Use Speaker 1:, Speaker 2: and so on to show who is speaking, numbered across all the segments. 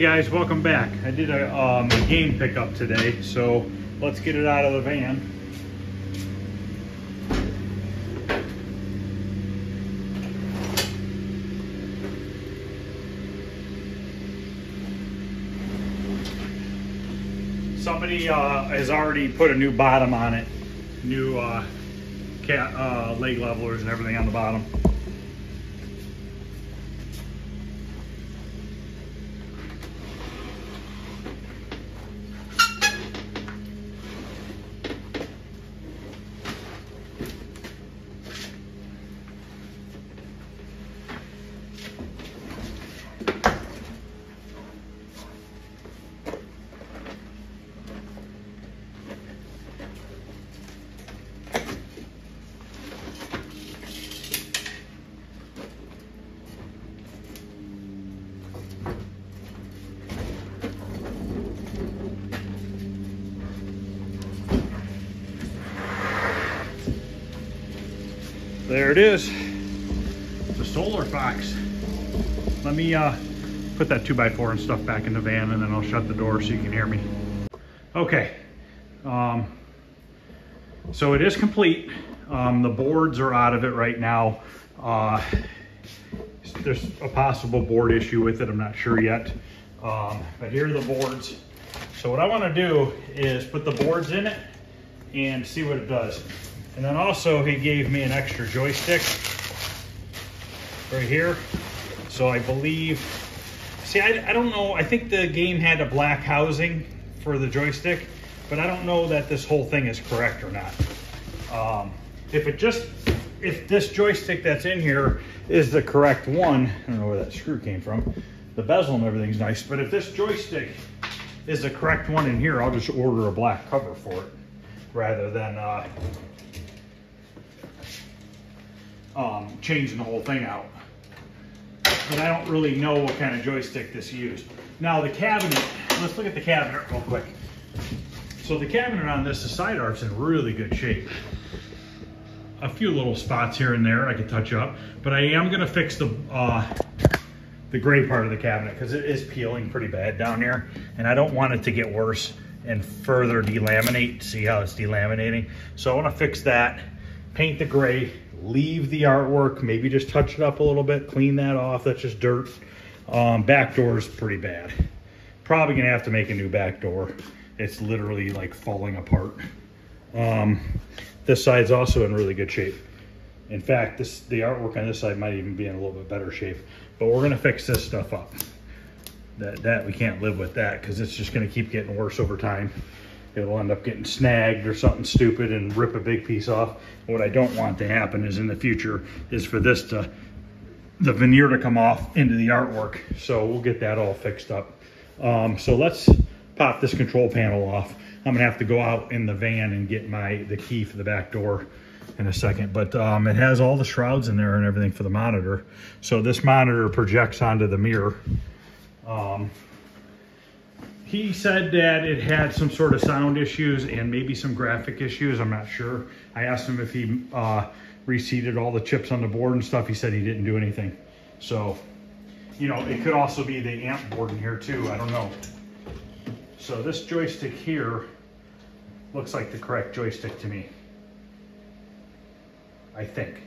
Speaker 1: guys, welcome back. I did a game pickup today, so let's get it out of the van. Somebody has already put a new bottom on it, new leg levelers and everything on the bottom. There it is, the Solar Fox. Let me put that 2x4 and stuff back in the van, and then I'll shut the door so you can hear me. Okay, so it is complete. The boards are out of it right now. There's a possible board issue with it, I'm not sure yet. But here are the boards. So what I want to do is put the boards in it and see what it does. And then also he gave me an extra joystick right here. So I believe, see, I don't know, I think the game had a black housing for the joystick, but I don't know that this whole thing is correct or not. If this joystick that's in here is the correct one, I don't know where that screw came from. The bezel and everything's nice, but if this joystick is the correct one in here, I'll just order a black cover for it rather than changing the whole thing out. But I don't really know what kind of joystick this used. Now the cabinet, let's look at the cabinet real quick. So the cabinet on this, the side art's in really good shape. A few little spots here and there I could touch up, but I am gonna fix the gray part of the cabinet because it is peeling pretty bad down here, and I don't want it to get worse and further delaminate. See how it's delaminating? So I wanna fix that, paint the gray, leave the artwork, maybe just touch it up a little bit, clean that off, that's just dirt. Back door is pretty bad. Probably gonna have to make a new back door. It's literally like falling apart. This side's also in really good shape. In fact, the artwork on this side might even be in a little bit better shape, but we're gonna fix this stuff up. That we can't live with that because it's just gonna keep getting worse over time. It'll end up getting snagged or something stupid and rip a big piece off. What I don't want to happen is in the future is for this the veneer to come off into the artwork. So we'll get that all fixed up. So let's pop this control panel off. I'm gonna have to go out in the van and get the key for the back door in a second. But it has all the shrouds in there and everything for the monitor. So this monitor projects onto the mirror. He said that it had some sort of sound issues and maybe some graphic issues. I'm not sure. I asked him if he reseated all the chips on the board and stuff. He said he didn't do anything. So, you know, it could also be the amp board in here too. I don't know. So this joystick here looks like the correct joystick to me, I think.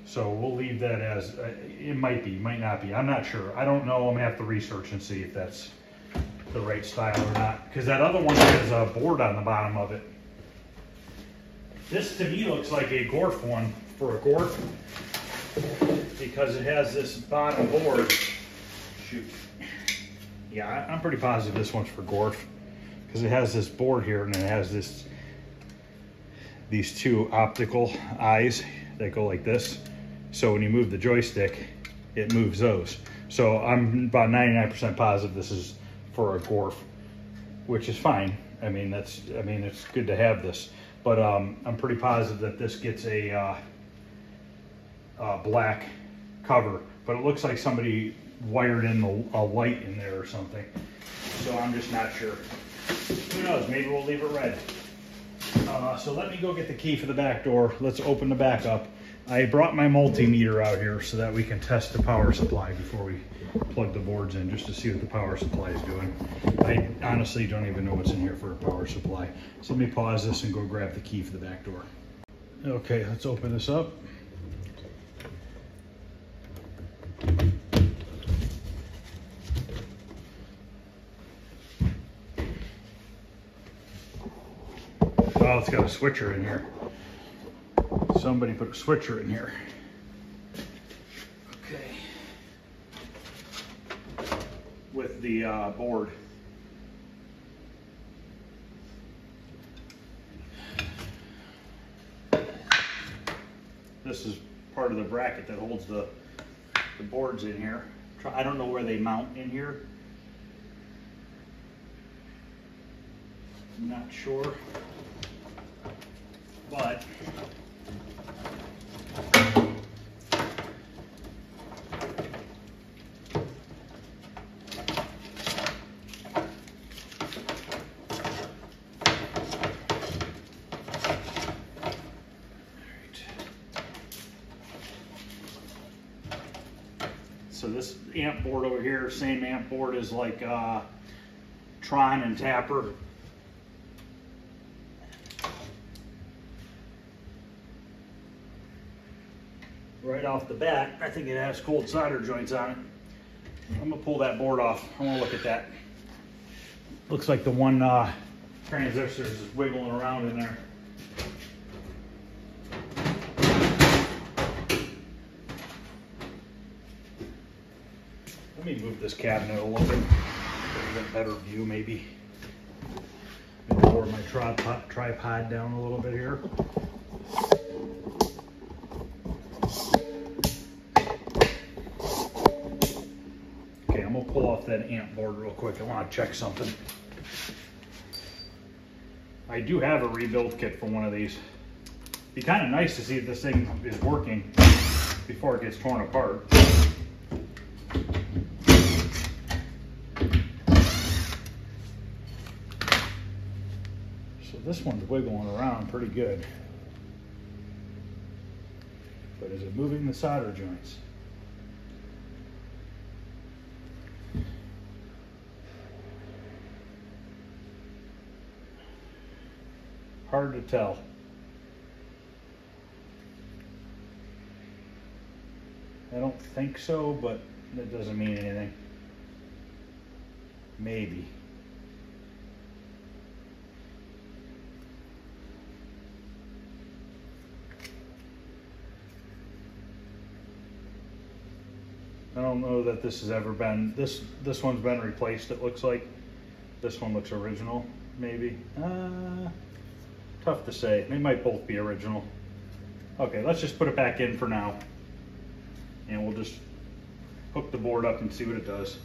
Speaker 1: So we'll leave that as, it might be, might not be, I'm not sure. I don't know, I'm gonna have to research and see if that's the right style or not. Because that other one has a board on the bottom of it. This to me looks like a Gorf one for a Gorf, because it has this bottom board. Shoot. Yeah, I'm pretty positive this one's for Gorf, because it has this board here and it has these two optical eyes that go like this. So when you move the joystick, it moves those. So I'm about 99% positive this is for a Gorf, which is fine. I mean, it's good to have this, but I'm pretty positive that this gets a black cover, but it looks like somebody wired in a light in there or something. So I'm just not sure. Who knows, maybe we'll leave it red. So let me go get the key for the back door. Let's open the back up I brought my multimeter out here so that we can test the power supply before we plug the boards in, just to see what the power supply is doing. I honestly don't even know what's in here for a power supply. So let me pause this and go grab the key for the back door. Okay, let's open this up. Oh, it's got a switcher in here. Somebody put a switcher in here. Okay. With the board. This is part of the bracket that holds the boards in here. I don't know where they mount in here. I'm not sure. But so this amp board over here, same amp board as like Tron and Tapper. Right off the bat, I think it has cold solder joints on it. I'm gonna pull that board off. I wanna look at that. Looks like the one transistor is wiggling around in there. Let me move this cabinet a little bit. Get a better view maybe. Lower my tripod down a little bit here. Pull off that amp board real quick. I want to check something. I do have a rebuild kit for one of these. Be kind of nice to see if this thing is working before it gets torn apart. So this one's wiggling around pretty good. But is it moving the solder joints? Hard to tell. I don't think so, but that doesn't mean anything. Maybe. I don't know that this has ever been, this one's been replaced, it looks like. This one looks original, maybe. Tough to say. They might both be original. Okay, let's just put it back in for now. And we'll just hook the board up and see what it does.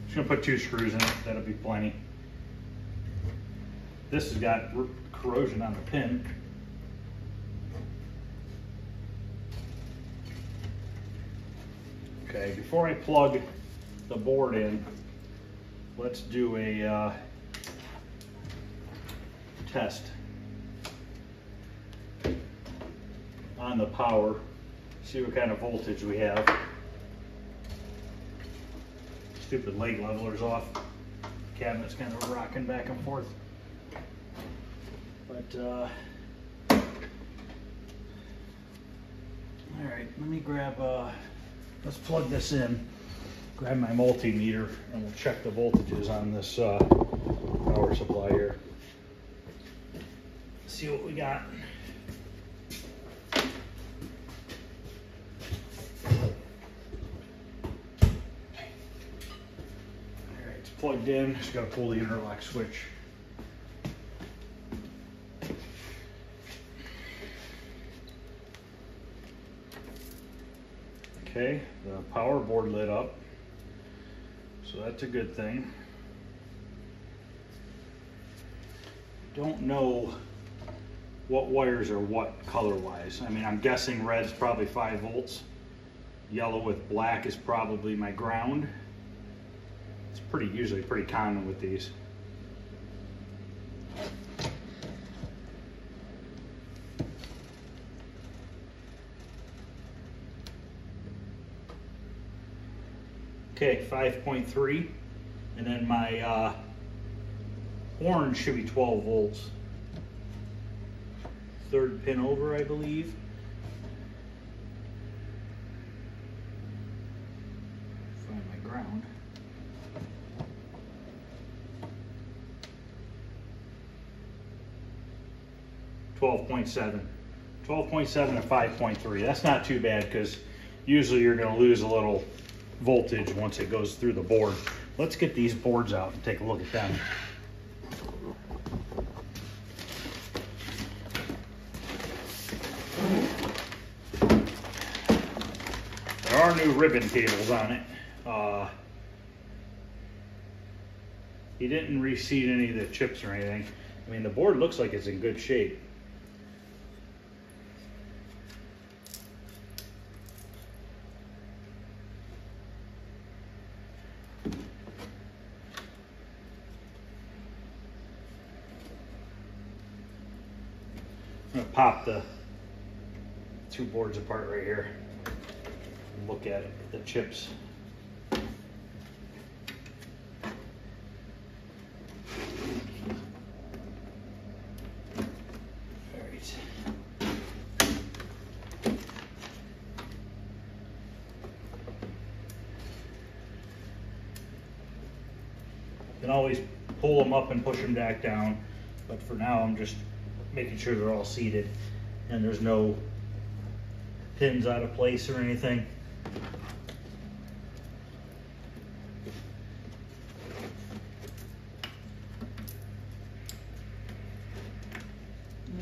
Speaker 1: Just gonna put 2 screws in it, that'll be plenty. This has got corrosion on the pin. Okay, before I plug the board in, let's do a test on the power, see what kind of voltage we have. Stupid leg leveler's off. Cabinet's kind of rocking back and forth. But all right, let me grab let's plug this in. Grab my multimeter and we'll check the voltages on this power supply here. See what we got. Alright, it's plugged in. Just gotta pull the interlock switch. Okay, the power board lit up. So that's a good thing. Don't know what wires are what color-wise. I mean, I'm guessing red's probably 5 volts. Yellow with black is probably my ground. It's usually pretty common with these. Okay, 5.3. And then my orange should be 12 volts. Third pin over, I believe. Find my ground. .7. 12.7 and 5.3. That's not too bad because usually you're going to lose a little voltage once it goes through the board. Let's get these boards out and take a look at them. There are new ribbon cables on it. He didn't reseat any of the chips or anything. I mean, the board looks like it's in good shape. I'm gonna pop the two boards apart right here and look at it, the chips. All right. You can always pull them up and push them back down, but for now I'm just making sure they're all seated and there's no pins out of place or anything.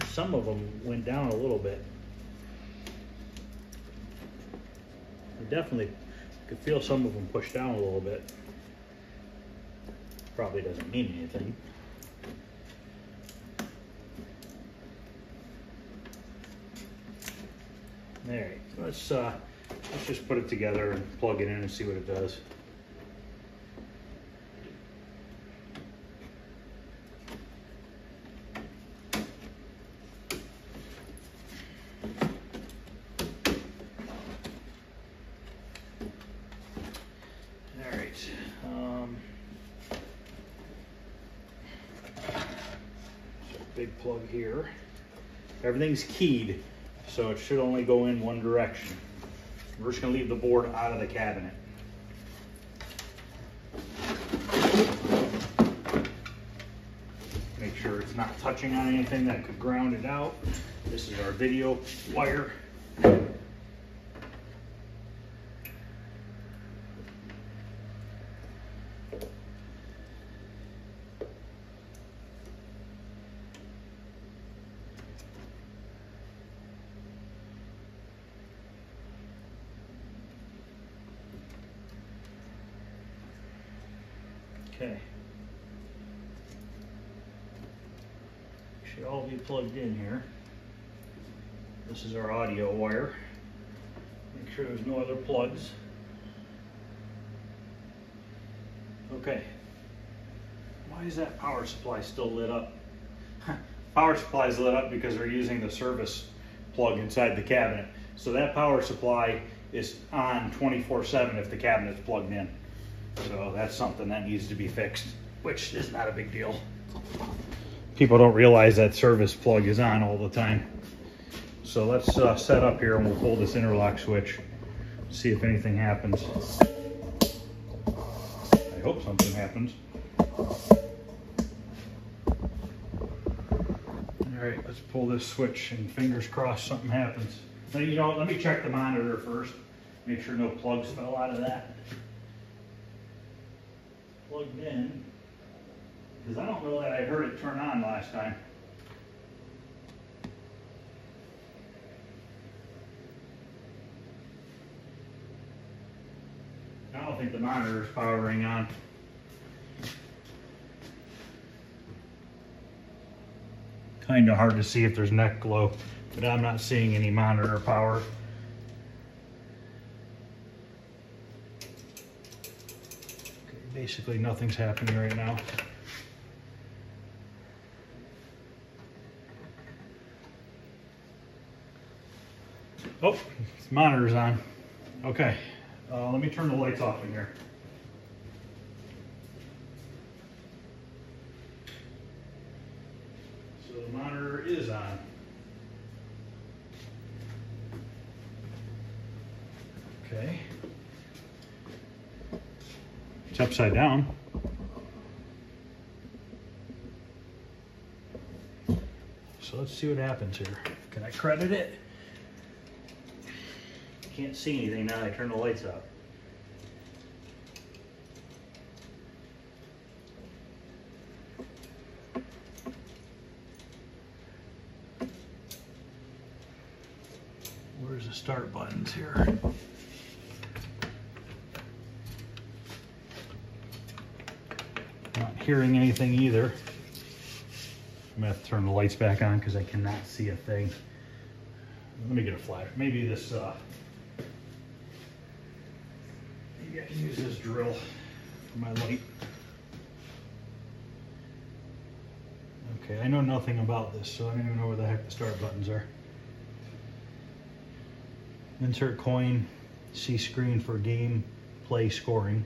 Speaker 1: Some of them went down a little bit. I definitely could feel some of them pushed down a little bit. Probably doesn't mean anything. All right, let's just put it together and plug it in and see what it does. All right. So big plug here. Everything's keyed, so it should only go in one direction. We're just gonna leave the board out of the cabinet. Make sure it's not touching on anything that could ground it out. This is our video wire. Okay. Should all be plugged in here. This is our audio wire. Make sure there's no other plugs. Okay. Why is that power supply still lit up? Power supply is lit up because we're using the service plug inside the cabinet. So that power supply is on 24/7 if the cabinet's plugged in. So that's something that needs to be fixed, which is not a big deal. People don't realize that service plug is on all the time. So let's set up here and we'll pull this interlock switch, see if anything happens. I hope something happens. All right, let's pull this switch and fingers crossed something happens. Now, you know, let me check the monitor first. Make sure no plugs fell out of that. Plugged in, because I don't know that I heard it turn on last time. I don't think the monitor is powering on. Kind of hard to see if there's neck glow, but I'm not seeing any monitor power. Basically nothing's happening right now. Oh, the monitor's on. Okay, let me turn the lights off in here. It's upside down. So let's see what happens here. Can I credit it? Can't see anything now I turn the lights up. Where's the start buttons here? Not hearing anything either. I'm gonna have to turn the lights back on because I cannot see a thing. Let me get a flash. Maybe this, maybe I can use this drill for my light. Okay, I know nothing about this, so I don't even know where the heck the start buttons are. Insert coin, see screen for game, play, scoring.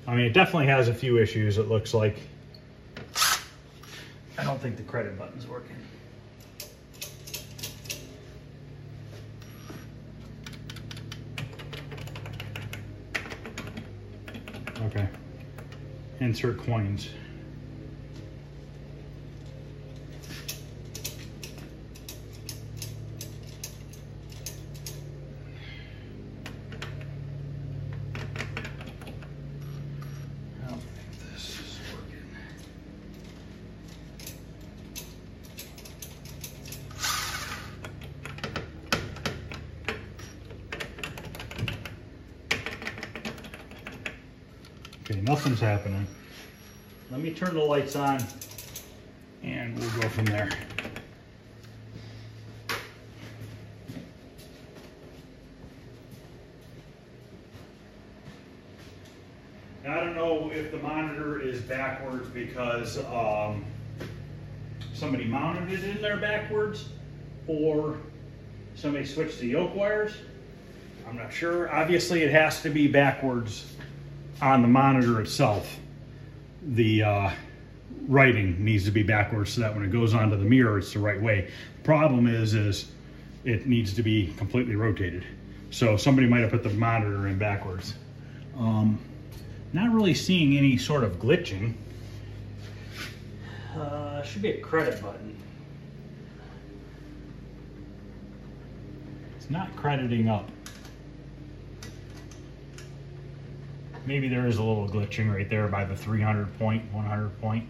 Speaker 1: I mean, it definitely has a few issues, it looks like. I don't think the credit button's working. Okay. Insert coins. I don't think this is working. Okay, nothing's happening. Let me turn the lights on and we'll go from there. Now, I don't know if the monitor is backwards because somebody mounted it in there backwards or somebody switched the yoke wires. I'm not sure. Obviously, it has to be backwards on the monitor itself. The writing needs to be backwards so that when it goes onto the mirror, it's the right way. The problem is it needs to be completely rotated. So somebody might have put the monitor in backwards. Not really seeing any sort of glitching. Should be a credit button. It's not crediting up. Maybe there is a little glitching right there by the 300 point, 100 point.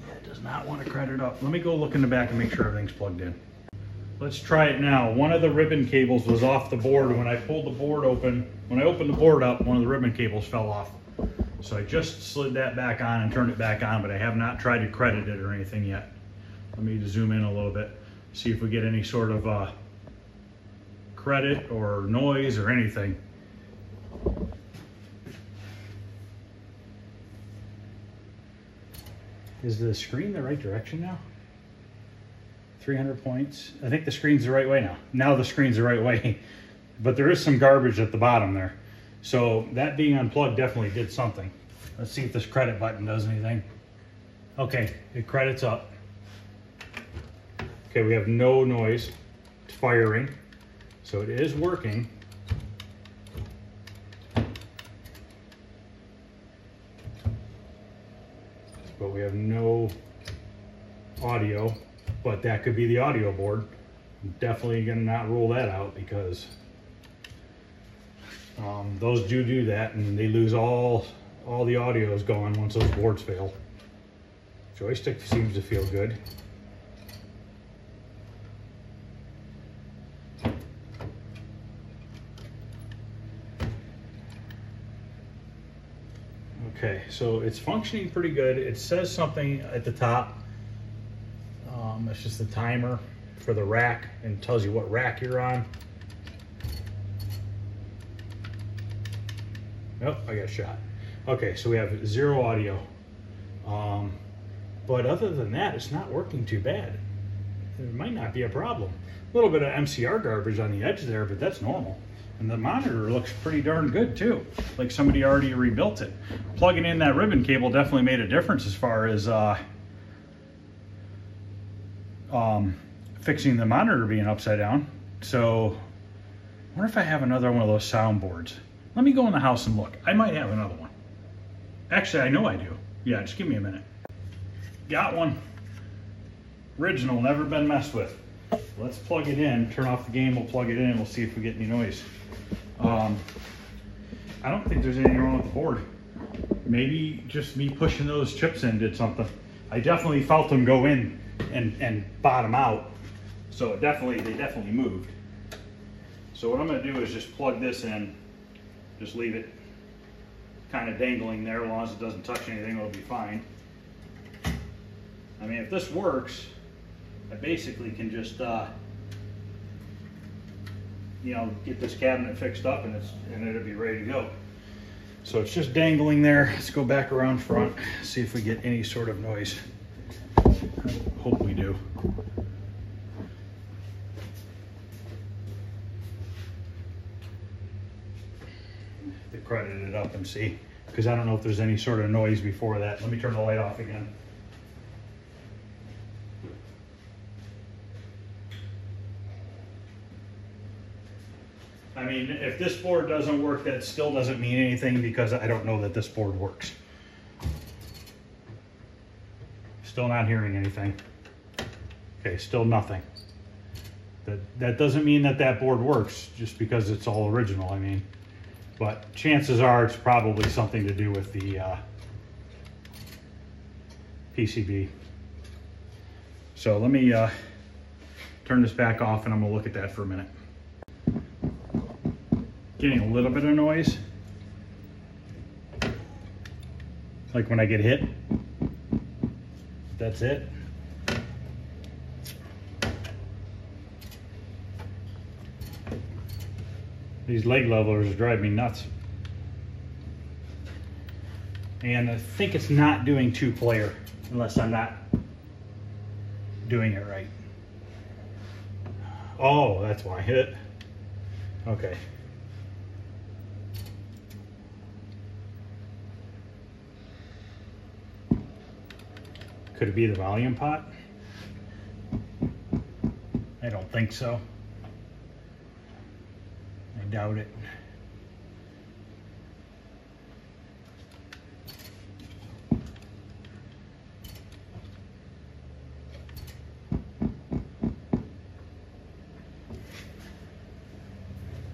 Speaker 1: Yeah, it does not want to credit up. Let me go look in the back and make sure everything's plugged in. Let's try it now. One of the ribbon cables was off the board. When I pulled the board open, when I opened the board up, one of the ribbon cables fell off. So I just slid that back on and turned it back on, but I have not tried to credit it or anything yet. Let me zoom in a little bit. See if we get any sort of credit or noise or anything. Is the screen the right direction now? 300 points. I think the screen's the right way now. Now the screen's the right way, but there is some garbage at the bottom there. So that being unplugged definitely did something. Let's see if this credit button does anything. Okay, it credits up. Okay, we have no noise. It's firing, so it is working. But we have no audio, but that could be the audio board. I'm definitely gonna not rule that out because those do that and they lose all the audio is gone once those boards fail. Joystick seems to feel good. Okay, so it's functioning pretty good. It says something at the top. It's just the timer for the rack and tells you what rack you're on. Nope, I got shot. Okay, so we have 0 audio. But other than that, it's not working too bad. There might not be a problem. A little bit of MCR garbage on the edge there, but that's normal. And the monitor looks pretty darn good too, like somebody already rebuilt it. Plugging in that ribbon cable definitely fixing the monitor being upside down. So I wonder if I have another one of those soundboards. Let me go in the house and look. I might have another one. Actually, I know I do. Yeah, just give me a minute. Got one. Original, never been messed with. Let's plug it in, turn off the game, we'll plug it in, and we'll see if we get any noise. I don't think there's anything wrong with the board. Maybe just me pushing those chips in did something. I definitely felt them go in and bottom out. So they definitely moved. So what I'm gonna do is just plug this in, just leave it kind of dangling there. As long as it doesn't touch anything, it'll be fine. I mean, if this works, I basically can just, you know, get this cabinet fixed up and it'll be ready to go. So it's just dangling there. Let's go back around front, see if we get any sort of noise. I hope we do. They credit it up and see, because I don't know if there's any sort of noise before that. Let me turn the light off again. I mean, if this board doesn't work, that still doesn't mean anything, because I don't know that this board works. Still not hearing anything. Okay, still nothing. That doesn't mean that board works just because it's all original, I mean. But chances are it's probably something to do with the PCB. So let me turn this back off and I'm gonna look at that for a minute. Getting a little bit of noise, like when I get hit. That's it. These leg levelers drive me nuts. And I think it's not doing 2-player unless I'm not doing it right. Oh, that's why I hit it. Okay. Could it be the volume pot? I don't think so. I doubt it.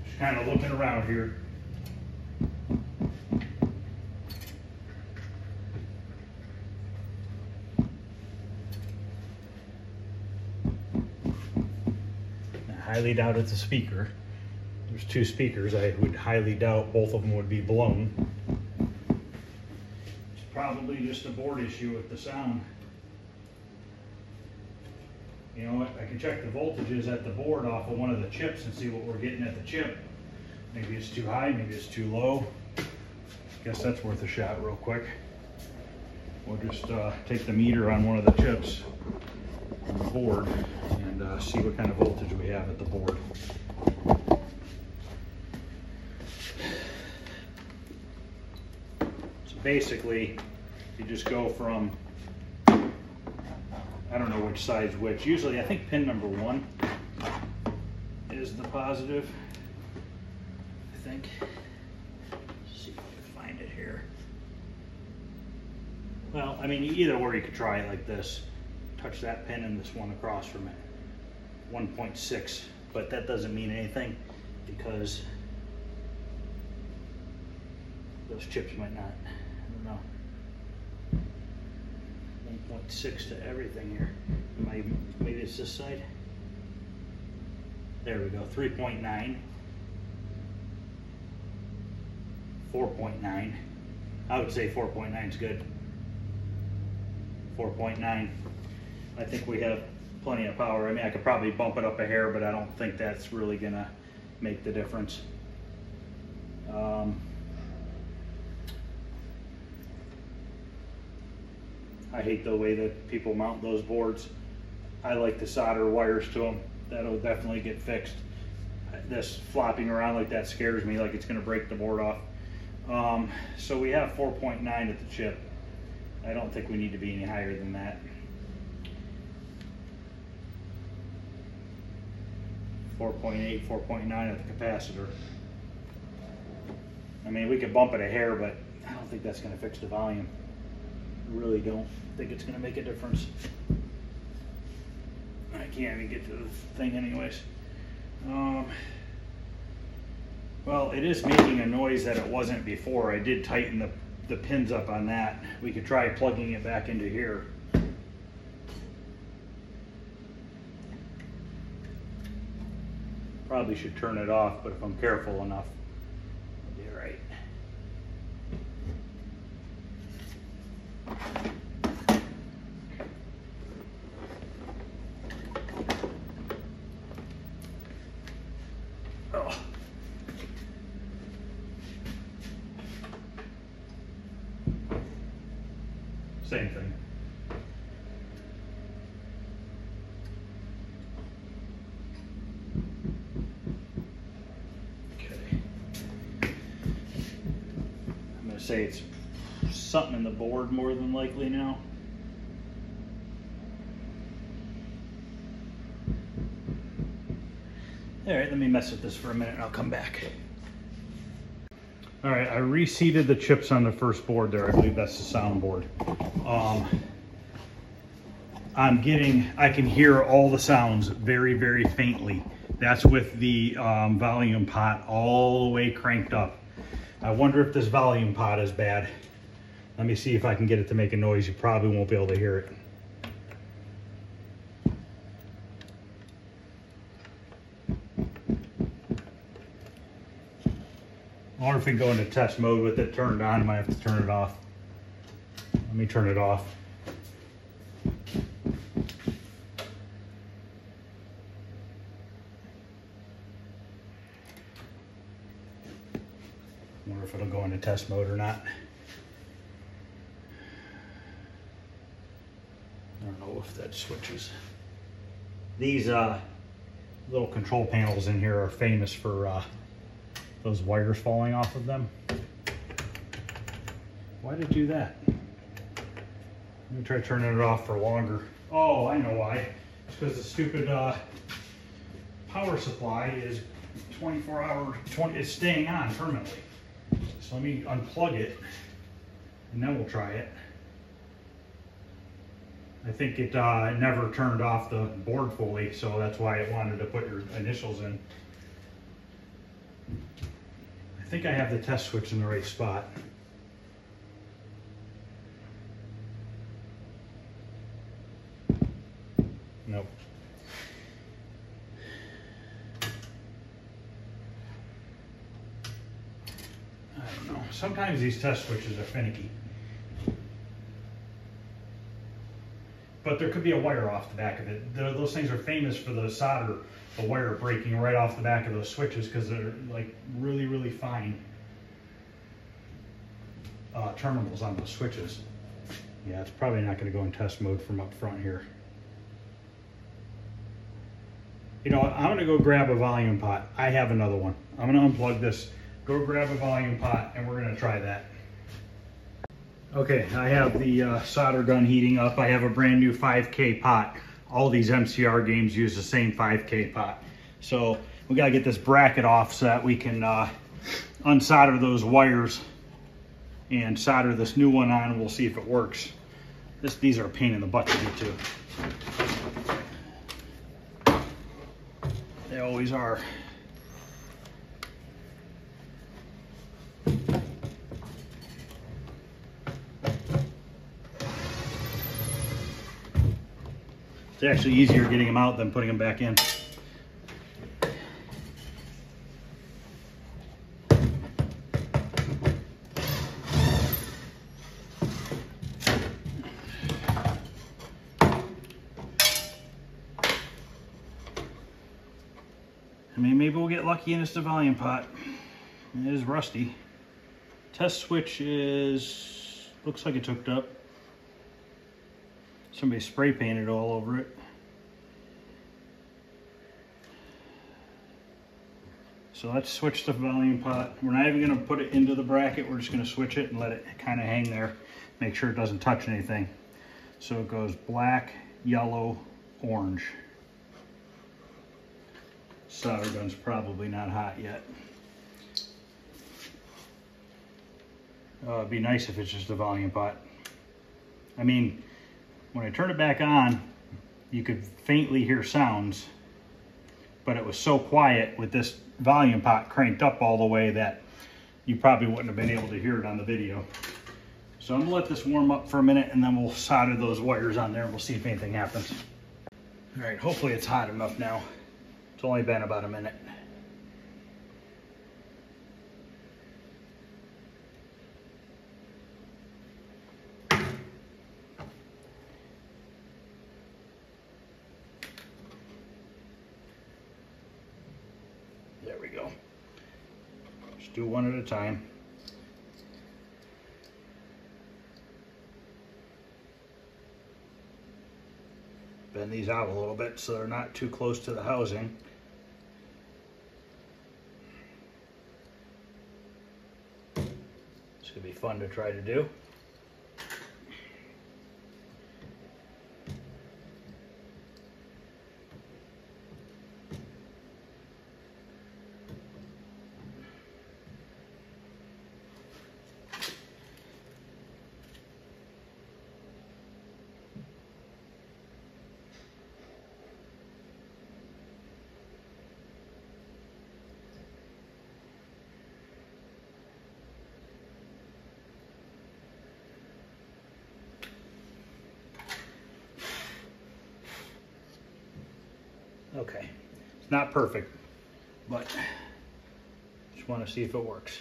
Speaker 1: Just kind of looking around here. Highly doubt it's a speaker. There's 2 speakers. I would highly doubt both of them would be blown. It's probably just a board issue with the sound. You know what? I can check the voltages at the board off of one of the chips and see what we're getting at the chip. Maybe it's too high, maybe it's too low. Guess that's worth a shot real quick. We'll just take the meter on one of the chips on the board and see what kind of voltage we have at the board. So basically, you just go from, I don't know which side's which. Usually, I think pin number 1 is the positive. I think. Let's see if I can find it here. Well, I mean, either or you could try it like this. Touch that pin and this one across from it. 1.6, but that doesn't mean anything because those chips might not, I don't know. 1.6 to everything here. Maybe it's this side. There we go, 3.9. 4.9. I would say 4.9 is good. 4.9. I think we have plenty of power. I mean, I could probably bump it up a hair, but I don't think that's really gonna make the difference. I hate the way that people mount those boards. I like to solder wires to them. That'll definitely get fixed. This flopping around like that scares me, like it's gonna break the board off. So we have 4.9 at the chip. I don't think we need to be any higher than that. 4.8, 4.9 at the capacitor. I mean, we could bump it a hair, but I don't think that's going to fix the volume. I really don't think it's going to make a difference. I can't even get to the thing anyways. Well, it is making a noise that it wasn't before. I did tighten the pins up on that. We could try plugging it back into here. Probably should turn it off, but if I'm careful enough, I'll be all right. Oh. Same thing. Say it's something in the board more than likely now. All right, let me mess with this for a minute and I'll come back. All right, I reseated the chips on the first board there. I believe that's the sound board. I can hear all the sounds very, very faintly. That's with the volume pot all the way cranked up. I wonder if this volume pot is bad. Let me see if I can get it to make a noise. You probably won't be able to hear it. I wonder if we can go into test mode with it turned on. I might have to turn it off. Let me turn it off. Wonder if it'll go into test mode or not. I don't know if that switches. These little control panels in here are famous for those wires falling off of them. Why did it do that? Let me try turning it off for longer. Oh, I know why. It's because the stupid power supply is 24-hour, it's staying on permanently. So let me unplug it and then we'll try it. I think it never turned off the board fully, so that's why it wanted to put your initials in. I think I have the test switch in the right spot. Nope. I don't know. Sometimes these test switches are finicky. But there could be a wire off the back of it. Those things are famous for the solder, the wire breaking right off the back of those switches because they're like really, really fine terminals on those switches. Yeah, it's probably not going to go in test mode from up front here. You know what? I'm going to go grab a volume pot. I have another one. I'm going to unplug this, go grab a volume pot, and we're going to try that. Okay, I have the solder gun heating up. I have a brand new 5K pot. All these MCR games use the same 5K pot. So we gotta get this bracket off so that we can unsolder those wires and solder this new one on, and we'll see if it works. These are a pain in the butt to get to. They always are. It's actually easier getting them out than putting them back in. I mean, maybe we'll get lucky and it's the volume pot. It is rusty. Test switch is, looks like it's hooked up. Somebody spray painted all over it. So let's switch the volume pot. We're not even going to put it into the bracket. We're just going to switch it and let it kind of hang there. Make sure it doesn't touch anything. So it goes black, yellow, orange. solder gun's probably not hot yet. It'd be nice if it's just a volume pot. I mean, when I turned it back on, you could faintly hear sounds, but it was so quiet with this volume pot cranked up all the way that you probably wouldn't have been able to hear it on the video. So I'm gonna let this warm up for a minute and then we'll solder those wires on there and we'll see if anything happens. All right, hopefully it's hot enough now. It's only been about a minute. There we go. Just do one at a time. Bend these out a little bit so they're not too close to the housing. It's gonna be fun to try to do. Okay, it's not perfect, but just want to see if it works.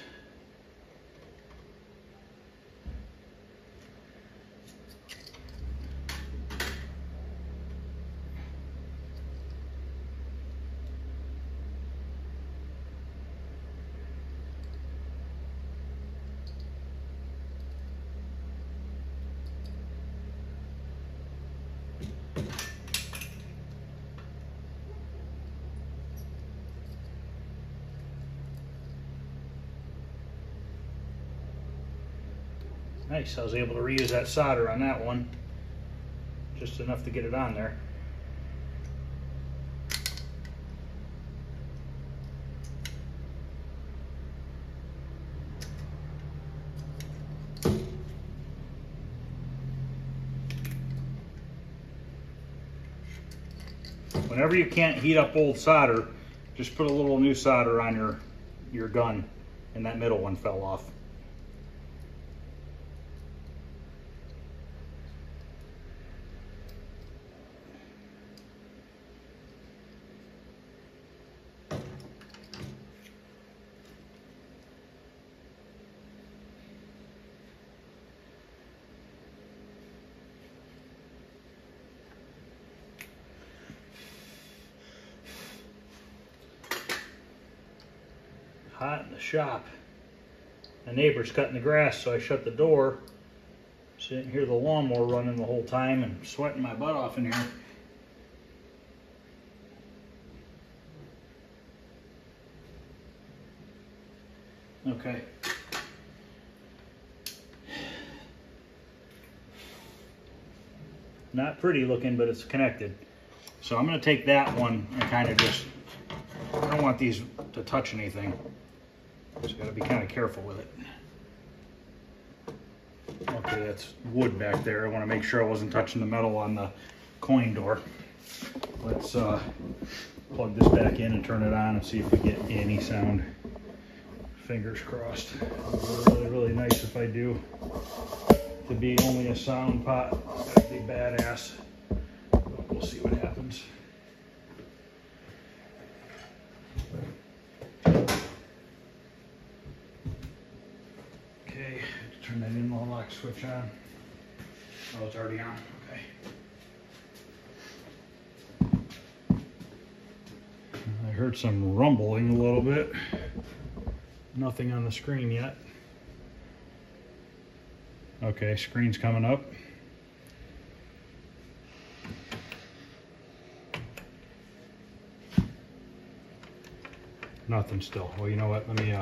Speaker 1: Nice, I was able to reuse that solder on that one. Just enough to get it on there. Whenever you can't heat up old solder, just put a little new solder on your gun, and that middle one fell off. Hot in the shop. My neighbor's cutting the grass, so I shut the door so I didn't hear the lawnmower running the whole time and sweating my butt off in here. Okay. Not pretty looking, but it's connected. So I'm going to take that one and kind of just, I don't want these to touch anything. Just got to be kind of careful with it. Okay, that's wood back there. I want to make sure I wasn't touching the metal on the coin door. Let's plug this back in and turn it on and see if we get any sound. Fingers crossed. Really, really nice if I do. To be only a sound pot, that'd be badass. We'll see what happens. Okay, turn that in-law lock switch on. Oh, it's already on. Okay. I heard some rumbling a little bit. Nothing on the screen yet. Okay, screen's coming up. Nothing still. Well, you know what? Let me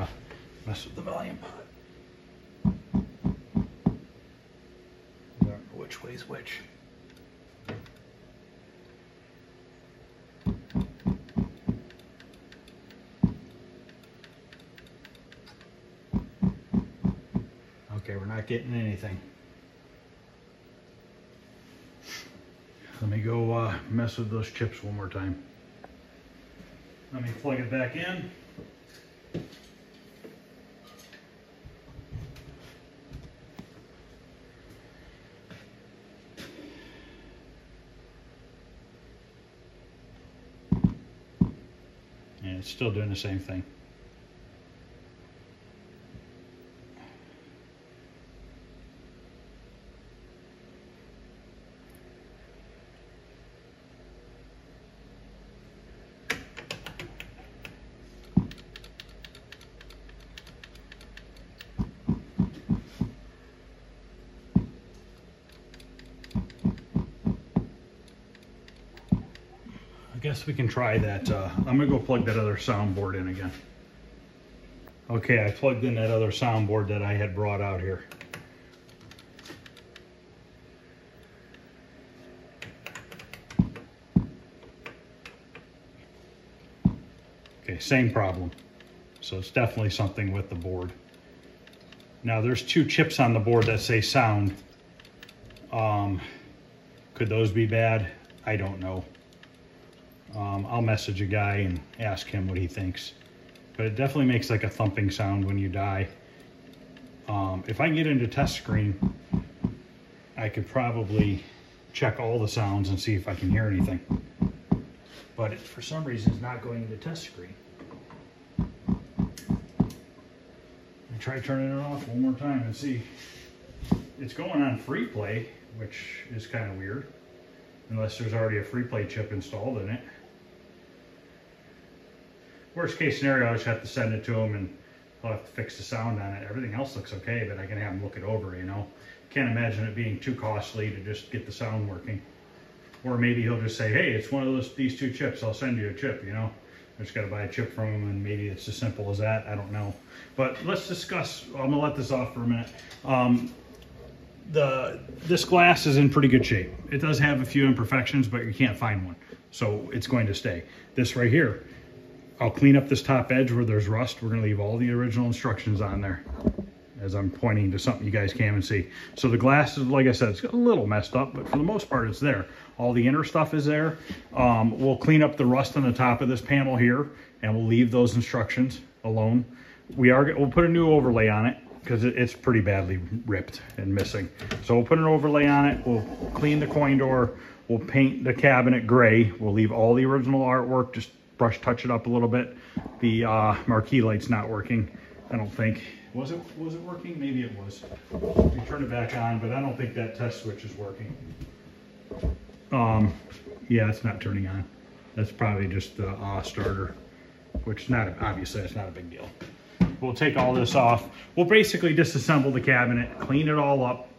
Speaker 1: mess with the volume pot. I don't know which way's which. we're not getting anything. Let me go mess with those chips one more time. Let me plug it back in. And it's still doing the same thing. I guess we can try that. I'm gonna go plug that other soundboard in again. Okay, I plugged in that other soundboard that I had brought out here. Okay, same problem. So it's definitely something with the board. Now there's two chips on the board that say sound. Could those be bad? I don't know. I'll message a guy and ask him what he thinks. But it definitely makes like a thumping sound when you die. If I can get into test screen, I could probably check all the sounds and see if I can hear anything. But it, for some reason, is not going into test screen. Let me try turning it off one more time and see. It's going on free play, which is kind of weird. Unless there's already a free play chip installed in it. Worst case scenario, I just have to send it to him and I'll have to fix the sound on it. Everything else looks okay, but I can have him look it over, you know. Can't imagine it being too costly to just get the sound working. Or maybe he'll just say, hey, it's one of these two chips, I'll send you a chip, you know. I just gotta buy a chip from him and maybe it's as simple as that, I don't know. But let's discuss, I'm gonna let this off for a minute. This glass is in pretty good shape. It does have a few imperfections, but you can't find one. So it's going to stay. This right here, I'll clean up this top edge where there's rust. We're gonna leave all the original instructions on there as I'm pointing to something you guys can't even see. So the glass is, like I said, it's a little messed up, but for the most part, it's there. All the inner stuff is there. We'll clean up the rust on the top of this panel here, and we'll leave those instructions alone. We'll put a new overlay on it, because it's pretty badly ripped and missing. So we'll put an overlay on it, we'll clean the coin door, we'll paint the cabinet gray, we'll leave all the original artwork, just brush touch it up a little bit. The marquee light's not working, I don't think. Was it working? Maybe it was. We turned it back on, but I don't think that test switch is working. Yeah, it's not turning on. That's probably just the starter, which obviously it's not a big deal. We'll take all this off. We'll basically disassemble the cabinet, clean it all up,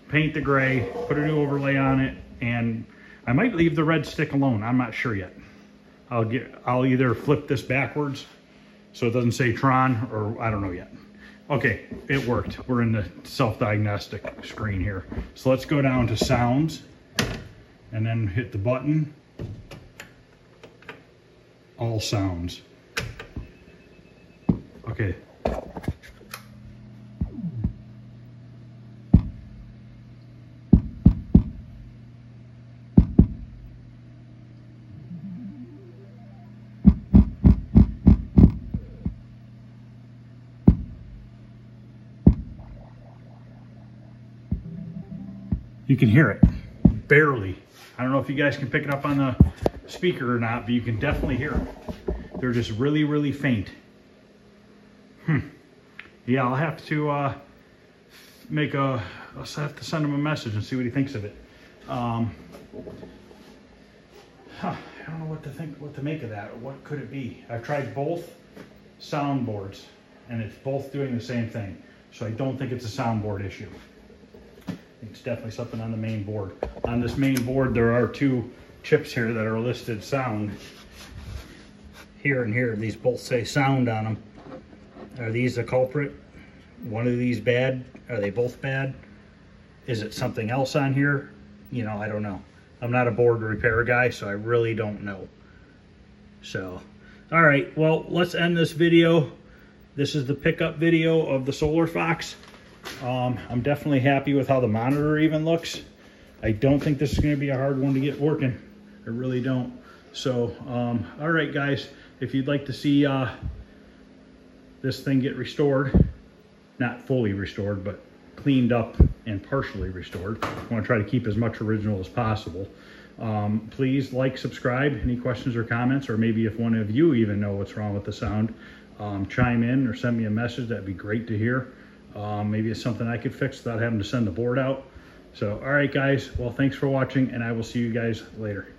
Speaker 1: paint the gray, put a new overlay on it, and I might leave the red stick alone. I'm not sure yet. I'll either flip this backwards so it doesn't say Tron, or I don't know yet. Okay, it worked. We're in the self-diagnostic screen here. So let's go down to sounds and then hit the button. All sounds. Okay. You can hear it, barely. I don't know if you guys can pick it up on the speaker or not, but you can definitely hear it. They're just really, really faint. Yeah, I'll have to I'll have to send him a message and see what he thinks of it. I don't know what to make of that. What could it be? I've tried both soundboards and it's both doing the same thing. So I don't think it's a soundboard issue. It's definitely something on the main board. On this main board, there are two chips here that are listed sound. Here and here, these both say sound on them. Are these the culprit? One of these bad? Are they both bad? Is it something else on here? You know, I don't know. I'm not a board repair guy, so I really don't know. So, all right, well, let's end this video. this is the pickup video of the Solar Fox. I'm definitely happy with how the monitor even looks. I don't think this is going to be a hard one to get working. I really don't. So, all right, guys, if you'd like to see this thing get restored, not fully restored, but cleaned up and partially restored, I want to try to keep as much original as possible. Please like, subscribe. Any questions or comments, or maybe if one of you even know what's wrong with the sound, chime in or send me a message. That'd be great to hear. Maybe it's something I could fix without having to send the board out. So, all right, guys. Well, thanks for watching, and I will see you guys later.